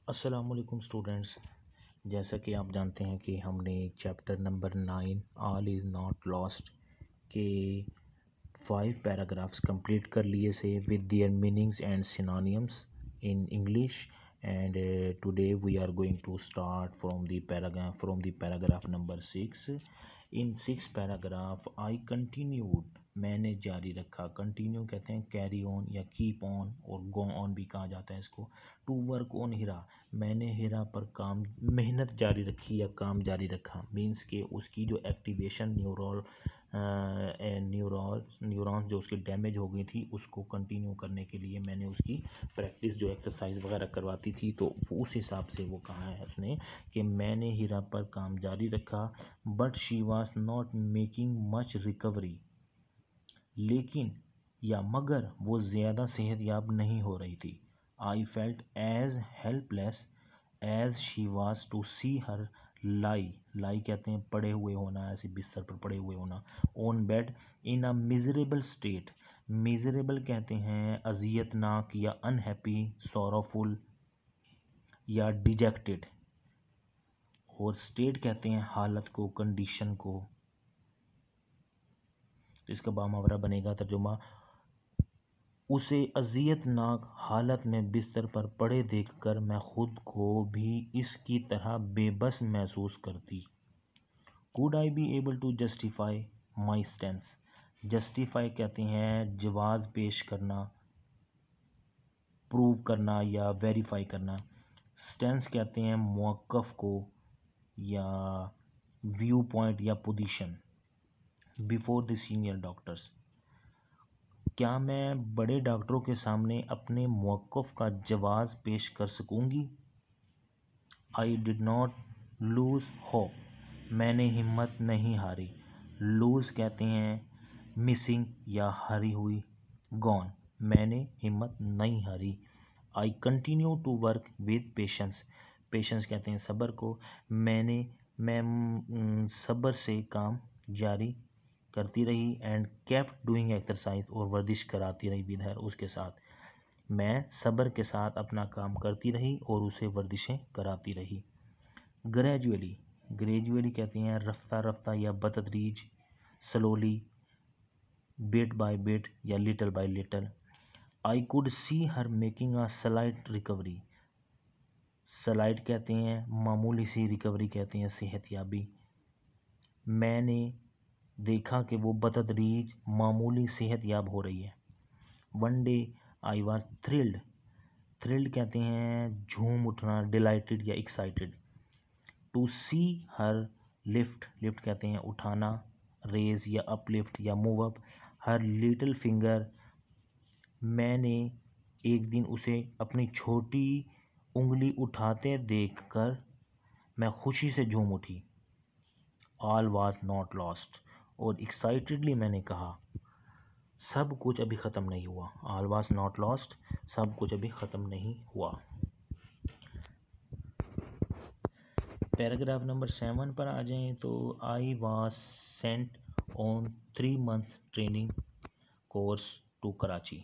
अस्सलामुअलैकुम स्टूडेंट्स। जैसा कि आप जानते हैं कि हमने chapter number 9 all is not lost के 5 पैराग्राफ्स कंप्लीट कर लिए से with their meanings and synonyms in English and today we are going to start from the paragraph number 6। In 6 paragraph I continued, मैंने जारी रखा। कंटिन्यू कहते हैं carry on या कीप ऑन, और गो ऑन भी कहा जाता है इसको। टू वर्क ऑन हीरा, मैंने हीरा पर काम मेहनत जारी रखी या काम जारी रखा। मीन्स के उसकी जो एक्टिवेशन न्यूरॉन्स जो उसकी डैमेज हो गई थी उसको कंटिन्यू करने के लिए मैंने उसकी प्रैक्टिस जो एक्सरसाइज वगैरह करवाती थी, तो उस हिसाब से वो कहा है उसने कि मैंने हीरा पर काम जारी रखा। But she was not making much recovery, लेकिन या मगर वो ज़्यादा सेहतयाब नहीं हो रही थी। I felt as helpless as she was to see her lie कहते हैं पड़े हुए होना, ऐसे बिस्तर पर पड़े हुए होना। On bed in a miserable state, miserable कहते हैं अजियतनाक या अनहैप्पी, सॉरोफुल या डिजेक्टेड, और स्टेट कहते हैं हालत को, कंडीशन को। तो इसका बामुहावरा बनेगा तर्जुमा, उसे अजियतनाक हालत में बिस्तर पर पड़े देखकर मैं खुद को भी इसकी तरह बेबस महसूस करती। Could I be able to justify my stance, justify कहते हैं जवाज़ पेश करना, प्रूव करना या वेरीफाई करना। स्टेंस कहते हैं मौक़िफ़ को या व्यू पॉइंट या position. Before the senior doctors, क्या मैं बड़े डॉक्टरों के सामने अपने मौक़िफ़ का जवाज़ पेश कर सकूँगी। I did not lose hope, मैंने हिम्मत नहीं हारी। लूज़ कहते हैं मिसिंग या हारी हुई। गॉन, मैंने हिम्मत नहीं हारी। I continue to work with patience, patience कहते हैं सब्र को। मैं सब्र से काम जारी करती रही। एंड केप्ट डूइंग एक्सरसाइज, और वर्जिश कराती रही विद हर, उसके साथ। मैं सब्र के साथ अपना काम करती रही और उसे वर्जिशें कराती रही। ग्रेजुअली, ग्रेजुअली कहते हैं रफ्ता रफ्ता या बतदरीज, स्लोली, बिट बाय बिट या little by little. I could see her making a slight recovery, slight कहते हैं मामूली सी, रिकवरी कहते हैं सेहतयाबी। मैंने देखा कि वो बतदरीज मामूली सेहतयाब हो रही है। One day I was thrilled, thrilled कहते हैं झूम उठना, डिलाइटेड या excited. To see her lift, lift कहते हैं उठाना, रेज या अपलिफ्ट या move up. Her little finger, मैंने एक दिन उसे अपनी छोटी उंगली उठाते देखकर मैं खुशी से झूम उठी। ऑल वाज नॉट लॉस्ट, और एक्साइटेडली मैंने कहा सब कुछ अभी ख़त्म नहीं हुआ। ऑल वाज नॉट लॉस्ट, सब कुछ अभी ख़त्म नहीं हुआ। पैराग्राफ नंबर 7 पर आ जाएं तो I was sent on 3 month training course to Karachi,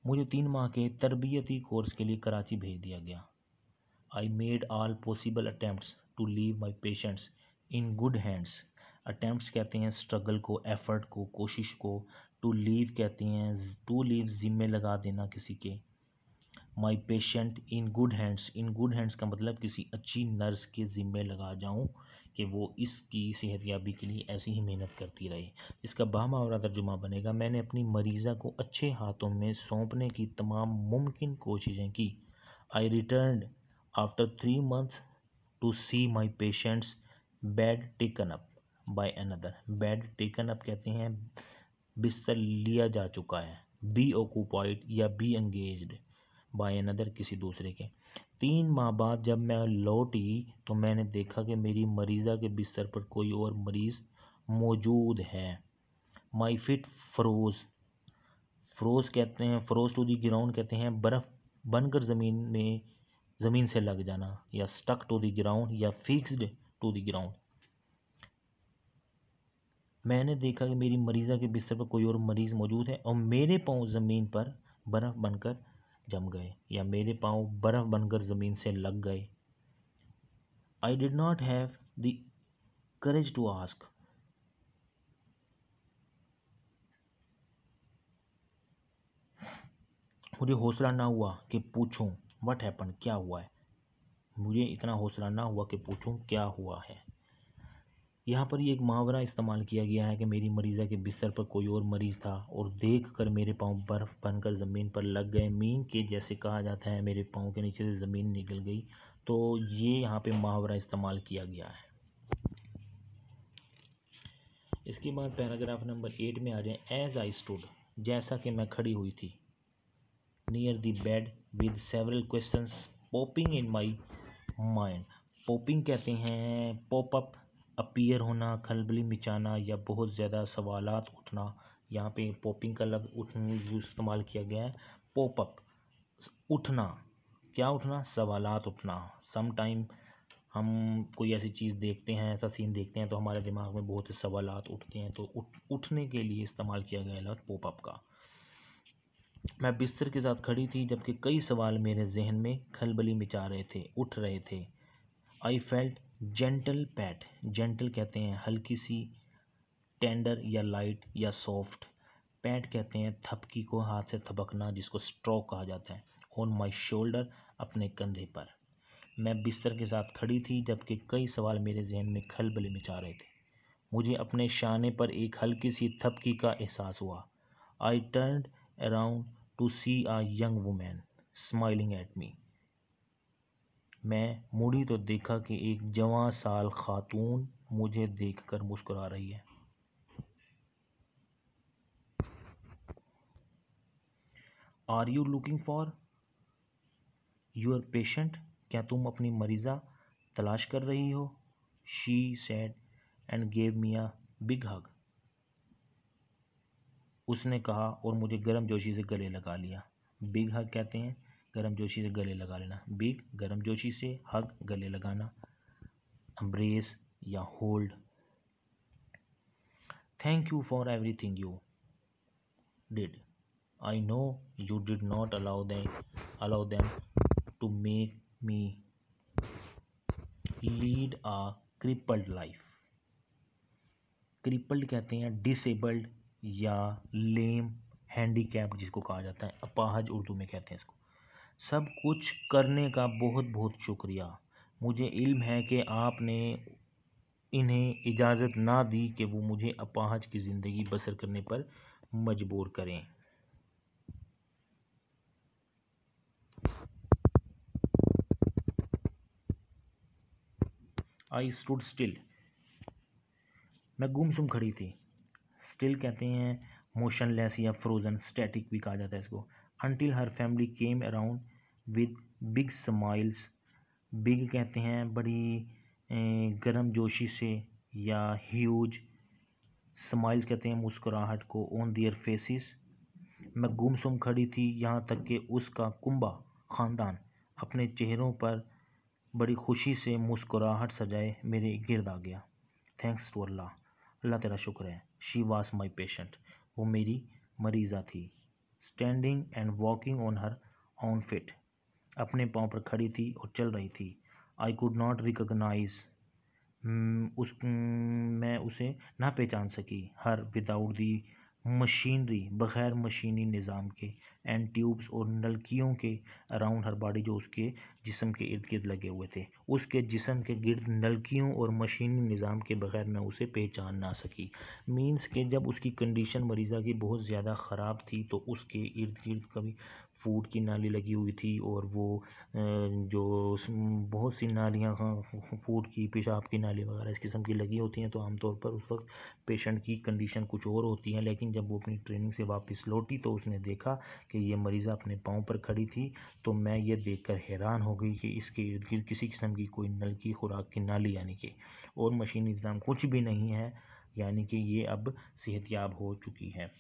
मुझे 3 माह के तरबियती कोर्स के लिए कराची भेज दिया गया। I made all possible attempts to leave my patients in good hands. Attempts कहते हैं स्ट्रगल को, एफर्ट को, कोशिश को। टू लीव कहते हैं टू लीव ज़िम्मे लगा देना किसी के। My patient in good hands, in good hands का मतलब किसी अच्छी नर्स के ज़िम्मे लगा जाऊं कि वो इसकी सेहतयाबी के लिए ऐसी ही मेहनत करती रहे। इसका बामुहावरा तर्जुमा बनेगा, मैंने अपनी मरीज़ा को अच्छे हाथों में सौंपने की तमाम मुमकिन कोशिशें की। I returned after 3 months to see my patients bed taken up by another. Bed taken up कहते हैं बिस्तर लिया जा चुका है। बी ऑक्यूपाइड या बी एंगेज्ड बाय अनदर, किसी दूसरे के। 3 माह बाद जब मैं लौटी तो मैंने देखा कि मेरी मरीज़ा के बिस्तर पर कोई और मरीज़ मौजूद है। माई फिट फ्रोज, फ्रोज कहते हैं फ्रोज टू दी ग्राउंड कहते हैं बर्फ़ बनकर ज़मीन से लग जाना, या स्टक टू दी ग्राउंड या फिक्स्ड टू दी ग्राउंड। मैंने देखा कि मेरी मरीज़ा के बिस्तर पर कोई और मरीज़ मौजूद है और मेरे पाँव ज़मीन पर बर्फ़ बनकर जम गए या मेरे पाँव बर्फ़ बनकर ज़मीन से लग गए। I did not have the courage to ask. मुझे हौसला ना हुआ कि पूछूं व्हाट हैपन, क्या हुआ है। मुझे इतना हौसला ना हुआ कि पूछूं क्या हुआ है। यहाँ पर ये एक मुहावरा इस्तेमाल किया गया है कि मेरी मरीज़ा के बिस्तर पर कोई और मरीज़ था और देखकर मेरे पाँव बर्फ़ बनकर ज़मीन पर लग गए। मीन के जैसे कहा जाता है मेरे पाँव के नीचे से ज़मीन निकल गई। तो ये यहाँ पे मुहावरा इस्तेमाल किया गया है। इसके बाद पैराग्राफ नंबर 8 में आ जाए। एज आई स्टूड, जैसा कि मैं खड़ी हुई थी, near the bed with several questions popping in my mind. Popping कहते हैं पॉपअप, अपीयर होना, खलबली मचाना या बहुत ज़्यादा सवालात उठना। यहाँ पे पॉपिंग का लफ्ज़ इस्तेमाल किया गया है। पॉपअप उठना, क्या उठना, सवालात उठना। सम टाइम हम कोई ऐसी चीज़ देखते हैं, ऐसा सीन देखते हैं तो हमारे दिमाग में बहुत से सवालात उठते हैं, तो उठने के लिए इस्तेमाल किया गया लफ्ज़ पॉपअप का। मैं बिस्तर के साथ खड़ी थी जबकि कई सवाल मेरे जहन में खलबली मचा रहे थे, उठ रहे थे। I felt gentle PAT, gentle कहते हैं हल्की सी, टेंडर या लाइट या सॉफ्ट। पैट कहते हैं थपकी को, हाथ से थपकना, जिसको स्ट्रोक कहा जाता है। ऑन माई शोल्डर, अपने कंधे पर। मैं बिस्तर के साथ खड़ी थी जबकि कई सवाल मेरे जहन में खलबली मचा रहे थे। मुझे अपने शाने पर एक हल्की सी थपकी का एहसास हुआ। I turned around to see a young women smiling at me. मैं मुड़ी तो देखा कि एक जवां साल खातून मुझे देखकर मुस्कुरा रही है। Are you looking for your patient, क्या तुम अपनी मरीज़ा तलाश कर रही हो। She said and gave me a big hug, उसने कहा और मुझे गर्मजोशी से गले लगा लिया। बिग हग कहते हैं गर्मजोशी से गले लगा लेना। बिग गर्मजोशी से, हग गले लगाना, एम्ब्रेस या hold. Thank you for everything you did. I know you did not allow them to make me lead a crippled life। Crippled कहते हैं डिसेबल्ड या लेम, हैंडीकैप्ड जिसको कहा जाता है, अपाहज उर्दू में कहते हैं इसको। सब कुछ करने का बहुत बहुत शुक्रिया। मुझे इल्म है कि आपने इन्हें इजाज़त ना दी कि वो मुझे अपाहज की ज़िंदगी बसर करने पर मजबूर करें। आई स्टूड स्टिल, मैं गुमसुम खड़ी थी। स्टिल कहते हैं मोशनलेस या फ्रोज़न, स्टैटिक भी कहा जाता है इसको। Until her family came around with big smiles. Big कहते हैं बड़ी गर्म जोशी से या ह्यूज। स्माइल्स कहते हैं मुस्कुराहट को, ऑन देयर फेसिस। मैं गुमसुम खड़ी थी यहाँ तक कि उसका कुंबा ख़ानदान अपने चेहरों पर बड़ी खुशी से मुस्कुराहट सजाए मेरे गिर्द आ गया। थैंक्स टू अल्लाह, अल्लाह तेरा शुक्र है। शी वाज माई पेशेंट, वो मेरी मरीज़ा थी। Standing and walking on her on fit, अपने पाँव पर खड़ी थी और चल रही थी। आई कुड नॉट रिकॉग्नाइज, मैं उसे ना पहचान सकी। हर विदाउट दी मशीनरी, बग़ैर मशीनी निज़ाम के, एंड ट्यूब्स और नलकियों के, अराउंड हर बॉडी जो उसके जिस्म के इर्द गिर्द लगे हुए थे। उसके जिस्म के गिर्द नलकियों और मशीनी निज़ाम के बग़ैर मैं उसे पहचान ना सकी। मीन्स के जब उसकी कंडीशन मरीज़ा की बहुत ज़्यादा ख़राब थी तो उसके इर्द गिर्द कभी फूड की नाली लगी हुई थी और वो जो बहुत सी नालियाँ फूड की, पेशाब की नाली वगैरह इस किस्म की लगी होती हैं। तो आमतौर पर उस वक्त पेशेंट की कंडीशन कुछ और होती है, लेकिन जब वो अपनी ट्रेनिंग से वापस लौटी तो उसने देखा कि ये मरीज़ा अपने पाँव पर खड़ी थी। तो मैं ये देखकर हैरान हो गई कि इसके इर्द गिर्द किसी किस्म की कोई नल की, खुराक की नाली यानी कि और मशीनी निज़ाम कुछ भी नहीं है, यानी कि ये अब सेहतयाब हो चुकी है।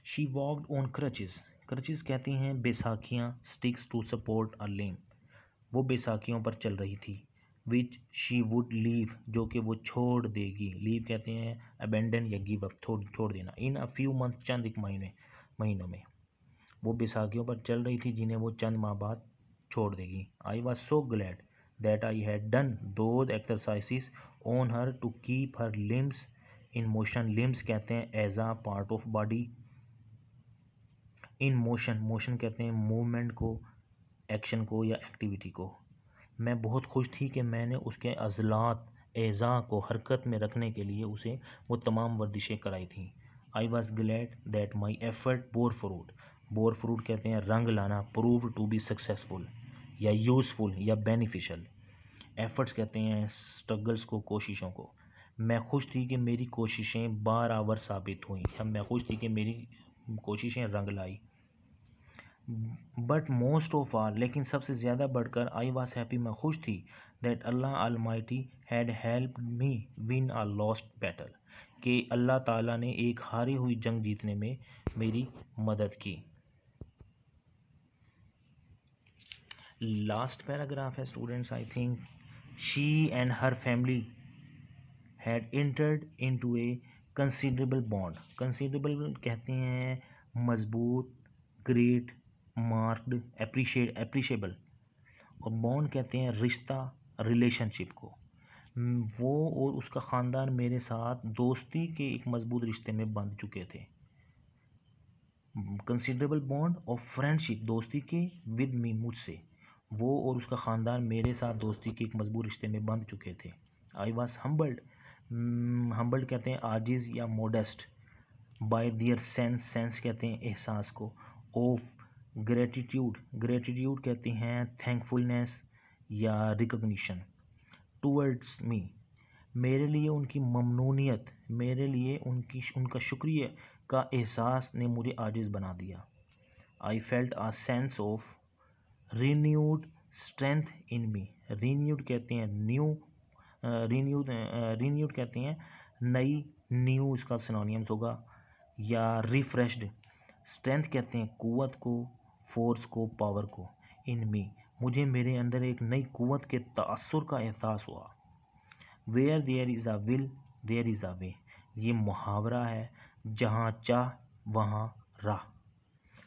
She walked on crutches, crutches कहते हैं बैसाखियाँ, sticks to support a limb. वो बैसाखियों पर चल रही थी विच शी वुड लीव, जो कि वो छोड़ देगी। लीव कहते हैं अबेंडन या गिव अप, छोड़ देना। इन अ फ्यू मंथ, चंद एक महीनों में। वो बैसाखियों पर चल रही थी जिन्हें वो चंद माह बाद छोड़ देगी। I was so glad that I had done those exercises on her to keep her limbs in motion. Limbs कहते हैं as a part of body, in motion, motion कहते हैं मूवमेंट को, एक्शन को या एक्टिविटी को। मैं बहुत खुश थी कि मैंने उसके अज़लात एज़ा को हरकत में रखने के लिए उसे वो तमाम वर्जिशें कराई थीं। I was glad that my effort bore fruit. Bore fruit कहते हैं रंग लाना, प्रूव टू बी सक्सेसफुल या यूज़फुल या बेनिफिशियल। एफर्ट्स कहते हैं स्ट्रगल्स को, कोशिशों को। मैं खुश थी कि मेरी कोशिशें बारावर साबित हुई, या मैं खुश थी कि मेरी कोशिशें रंग लाई। बट मोस्ट ऑफ ऑल, लेकिन सबसे ज़्यादा बढ़कर, आई वॉज हैप्पी, मैं खुश थी, that Allah almighty had help me win a lost battle, कि अल्लाह ताला ने एक हारी हुई जंग जीतने में मेरी मदद की। लास्ट पैराग्राफ है students, I think, she and her family had entered into A considerable bond. Considerable कहते हैं मजबूत, ग्रेट, मार्क्ड, एप्रिशिएबल, और बॉन्ड कहते हैं रिश्ता, रिलेशनशिप को। वो और उसका ख़ानदान मेरे साथ दोस्ती के एक मजबूत रिश्ते में बंध चुके थे। कंसिडरेबल बॉन्ड ऑफ फ्रेंडशिप, दोस्ती के, विद मी, मुझसे। वो और उसका ख़ानदान मेरे साथ दोस्ती के एक मजबूत रिश्ते में बंध चुके थे। आई वॉज हम्बल्ड, हम्बल्ड कहते हैं आजिज़ या मोडेस्ट, बाय दियर सेंस, सेंस कहते हैं एहसास को, ऑफ ग्रेटिट्यूड, ग्रेटिट्यूड कहते हैं थैंकफुलनेस या रिकग्निशन, टूवर्ड्स मी, मेरे लिए उनकी ममनूनियत, मेरे लिए उनका शुक्रिया का एहसास ने मुझे आजिज़ बना दिया। I felt a sense of renewed strength in me, renewed कहते हैं न्यू, रीन्यूड कहते हैं नई, न्यू इसका सिनोनिम्स होगा, या रिफ्रेश्ड। स्ट्रेंथ कहते हैं कुव्वत को, फोर्स को, पावर को। इन मी, मुझे मेरे अंदर एक नई कुव्वत के तासुर का एहसास हुआ। Where there is a will there is a way, ये मुहावरा है, जहाँ चाह वहाँ राह।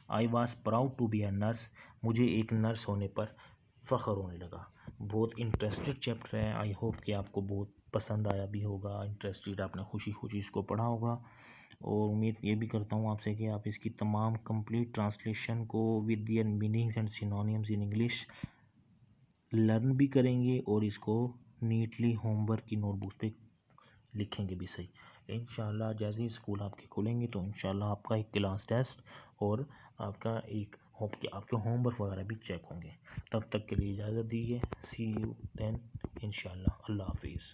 I was proud to be a nurse, मुझे एक नर्स होने पर फ़ख्र होने लगा। बहुत इंटरेस्टेड चैप्टर है, आई होप कि आपको बहुत पसंद आया भी होगा, इंटरेस्टेड, आपने खुशी खुशी इसको पढ़ा होगा, और उम्मीद ये भी करता हूँ आपसे कि आप इसकी तमाम कंप्लीट ट्रांसलेशन को with their meanings and synonyms in English learn भी करेंगे, और इसको नीटली होमवर्क की नोटबुक पे लिखेंगे भी सही। इंशाल्लाह जैसे ही स्कूल आपके खुलेंगे तो इंशाल्लाह आपका एक क्लास टेस्ट और आपका एक आपके होमवर्क वगैरह भी चेक होंगे। तब तक के लिए इजाज़त दीजिए। सी यू देन इंशाल्लाह। अल्लाह हाफिज़।